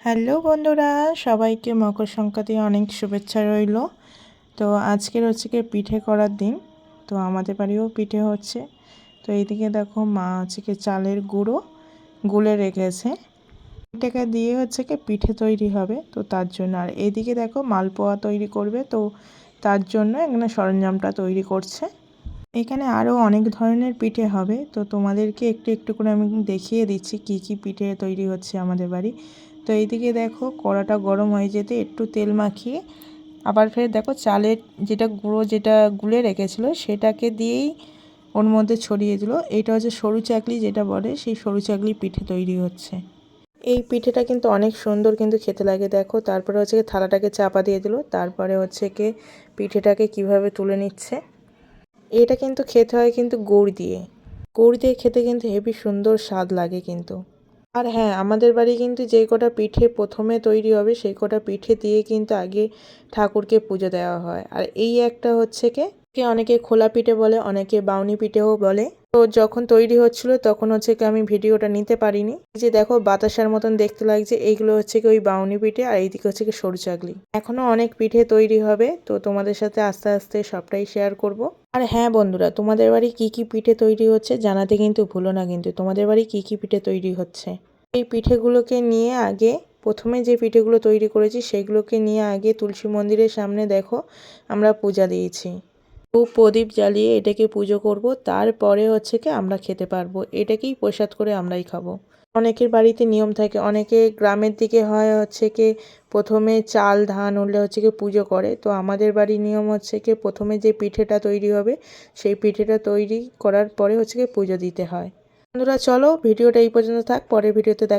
Hello বন্ধুরা, সবাইকে মকর সংক্রান্তির অনেক শুভেচ্ছা রইল। তো আজকের হচ্ছে কি পিঠে করার দিন। তো আমাদের বাড়িও পিঠে হচ্ছে। তো এইদিকে দেখো মা হচ্ছে কি চালের গুঁড়ো গুলে রেখেছে, এটাকে দিয়ে হচ্ছে কি পিঠে তৈরি হবে। তো তার জন্য আর এইদিকে দেখো মালপোয়া তৈরি করবে, তো তার জন্য এখানে সরঞ্জামটা তৈরি করছে। এখানে আরও অনেক ধরনের পিঠে হবে, তো তোমাদেরকে একটু একটু করে আমি দেখিয়ে দিচ্ছি কি কি পিঠে তৈরি হচ্ছে আমাদের বাড়ি। তো এইদিকে দেখো কড়াটা গরম হয়ে যেতে একটু তেল মাখিয়ে আবার ফের দেখো চালের যেটা গুঁড়ো যেটা গুলে রেখেছিলো সেটাকে দিয়েই ওর মধ্যে ছড়িয়ে দিল। এটা হচ্ছে সরু চাকলি যেটা বলে, সেই সরু চাকলি পিঠে তৈরি হচ্ছে। এই পিঠেটা কিন্তু অনেক সুন্দর কিন্তু খেতে লাগে। দেখো তারপরে হচ্ছে থালাটাকে চাপা দিয়ে দিল, তারপরে হচ্ছে কি পিঠেটাকে কিভাবে তুলে নিচ্ছে। এটা কিন্তু খেতে হয় কিন্তু গুড় দিয়ে। গুড় দিয়ে খেতে কিন্তু হেবি সুন্দর স্বাদ লাগে কিন্তু। আর হ্যাঁ, আমাদের বাড়ি কিন্তু যেই কটা পিঠে প্রথমে তৈরি হবে সেই কটা পিঠে দিয়ে কিন্তু আগে ঠাকুরকে পুজো দেওয়া হয়। আর এই একটা হচ্ছে অনেকে খোলা পিঠে বলে, অনেকে বাউনি পিঠেও বলে। তো যখন তৈরি হচ্ছিল তখন হচ্ছে কি আমি ভিডিওটা নিতে পারিনি। এই যে দেখো বাতাসার মতন দেখতে লাগছে, এইগুলো হচ্ছে কি ওই বাউনি পিঠে, আর এইদিকে হচ্ছে কি সরু চাকলি। এখনো অনেক পিঠে তৈরি হবে, তো তোমাদের সাথে আস্তে আস্তে সবটাই শেয়ার করব। আর হ্যাঁ বন্ধুরা, তোমাদের বাড়ি কি কি পিঠে তৈরি হচ্ছে জানাতে কিন্তু ভুলো না কিন্তু, তোমাদের বাড়ি কি কি পিঠে তৈরি হচ্ছে। এই পিঠেগুলোকে নিয়ে আগে প্রথমে যে পিঠেগুলো তৈরি করেছি সেগুলোকে নিয়ে আগে তুলসী মন্দিরের সামনে দেখো আমরা পূজা দিয়েছি। ধূপ প্রদীপ জ্বালিয়ে এটাকে পুজো করব, তারপরে হচ্ছে কি আমরা খেতে পারবো। এটাকেই প্রসাদ করে আমরাই খাবো। অনেকের বাড়িতে নিয়ম থাকে, অনেকে গ্রামের দিকে হয় হচ্ছে কি প্রথমে চাল ধান হলে হচ্ছে কি পুজো করে। তো আমাদের বাড়ির নিয়ম হচ্ছে কি প্রথমে যে পিঠেটা তৈরি হবে সেই পিঠেটা তৈরি করার পরে হচ্ছে কি পুজো দিতে হয়। বন্ধুরা চলো ভিডিওটা এই পর্যন্ত থাক, পরের ভিডিওতে দেখা।